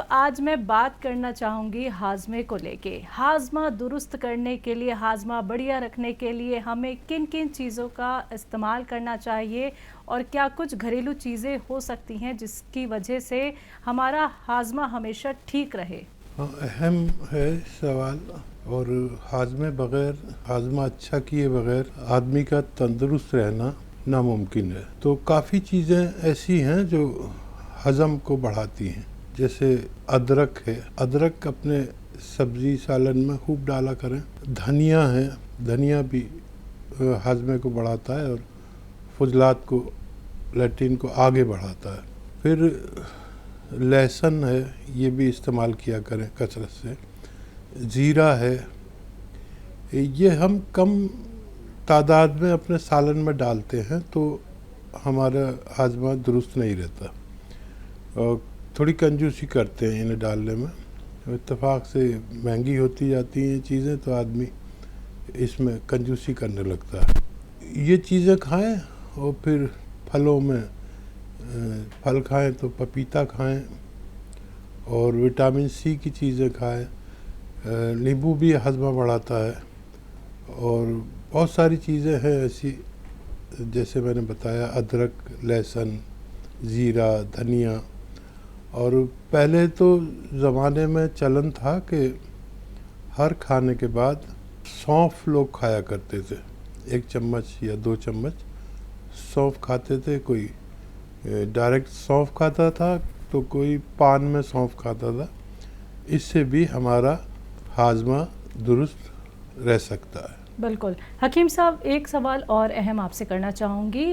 आज मैं बात करना चाहूँगी हाजमे को लेके। हाजमा दुरुस्त करने के लिए, हाजमा बढ़िया रखने के लिए हमें किन किन चीज़ों का इस्तेमाल करना चाहिए और क्या कुछ घरेलू चीज़ें हो सकती हैं जिसकी वजह से हमारा हाजमा हमेशा ठीक रहे। हाँ, अहम है सवाल। और हाजमा अच्छा किए बगैर आदमी का तंदुरुस्त रहना नामुमकिन है। तो काफ़ी चीज़ें ऐसी हैं जो हज़म को बढ़ाती हैं। जैसे अदरक है, अदरक अपने सब्जी सालन में खूब डाला करें। धनिया है, धनिया भी हाजमे को बढ़ाता है और फुजलात को, लैट्रिन को आगे बढ़ाता है। फिर लहसुन है, ये भी इस्तेमाल किया करें कसरत से। ज़ीरा है, ये हम कम तादाद में अपने सालन में डालते हैं तो हमारा हाजमा दुरुस्त नहीं रहता। और थोड़ी कंजूसी करते हैं इन्हें डालने में। इत्तेफाक से महंगी होती जाती हैं चीज़ें तो आदमी इसमें कंजूसी करने लगता है। ये चीज़ें खाएं और फिर फलों में फल खाएं तो पपीता खाएं और विटामिन सी की चीज़ें खाएं। नींबू भी हजमा बढ़ाता है और बहुत सारी चीज़ें हैं ऐसी, जैसे मैंने बताया अदरक, लहसुन, ज़ीरा, धनिया। और पहले तो ज़माने में चलन था कि हर खाने के बाद सौंफ लोग खाया करते थे। 1 चम्मच या 2 चम्मच सौंफ खाते थे। कोई डायरेक्ट सौंफ खाता था तो कोई पान में सौंफ खाता था। इससे भी हमारा हाजमा दुरुस्त रह सकता है। बिल्कुल। हकीम साहब, एक सवाल और अहम आपसे करना चाहूँगी।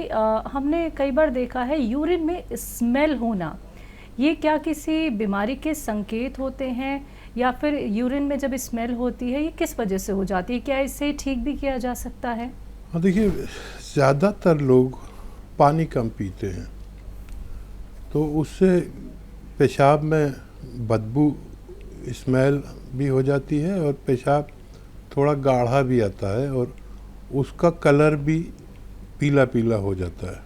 हमने कई बार देखा है यूरिन में स्मेल होना, ये क्या किसी बीमारी के संकेत होते हैं या फिर यूरिन में जब स्मेल होती है ये किस वजह से हो जाती है? क्या इससे ठीक भी किया जा सकता है? हाँ, देखिए, ज़्यादातर लोग पानी कम पीते हैं तो उससे पेशाब में बदबू, स्मेल भी हो जाती है और पेशाब थोड़ा गाढ़ा भी आता है और उसका कलर भी पीला पीला हो जाता है।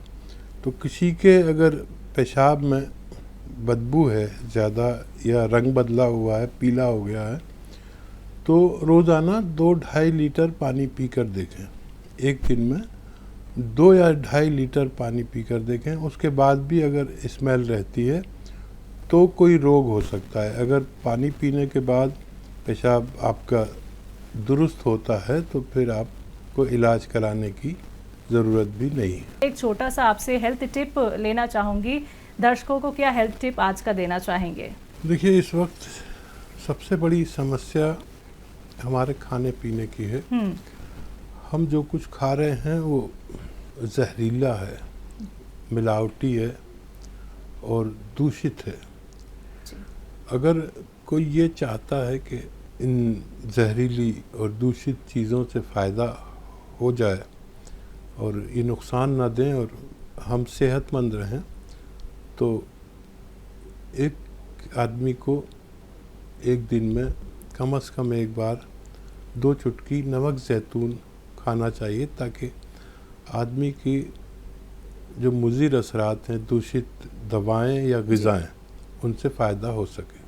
तो किसी के अगर पेशाब में बदबू है ज़्यादा या रंग बदला हुआ है, पीला हो गया है, तो रोज़ाना 2-2.5 लीटर पानी पी कर देखें। एक दिन में 2 या 2.5 लीटर पानी पी कर देखें। उसके बाद भी अगर स्मेल रहती है तो कोई रोग हो सकता है। अगर पानी पीने के बाद पेशाब आपका दुरुस्त होता है तो फिर आपको इलाज कराने की ज़रूरत भी नहीं है। एक छोटा सा आपसे हेल्थ टिप लेना चाहूँगी। दर्शकों को क्या हेल्थ टिप आज का देना चाहेंगे? देखिए, इस वक्त सबसे बड़ी समस्या हमारे खाने पीने की है। हम जो कुछ खा रहे हैं वो जहरीला है, मिलावटी है और दूषित है। अगर कोई ये चाहता है कि इन जहरीली और दूषित चीज़ों से फ़ायदा हो जाए और ये नुकसान ना दें और हम सेहतमंद रहें, तो एक आदमी को एक दिन में कम से कम एक बार 2 चुटकी नमक ज़ैतून खाना चाहिए ताकि आदमी की जो मुज़िर असरात हैं, दूषित दवाएं या ग़िज़ाएं, उनसे फ़ायदा हो सके।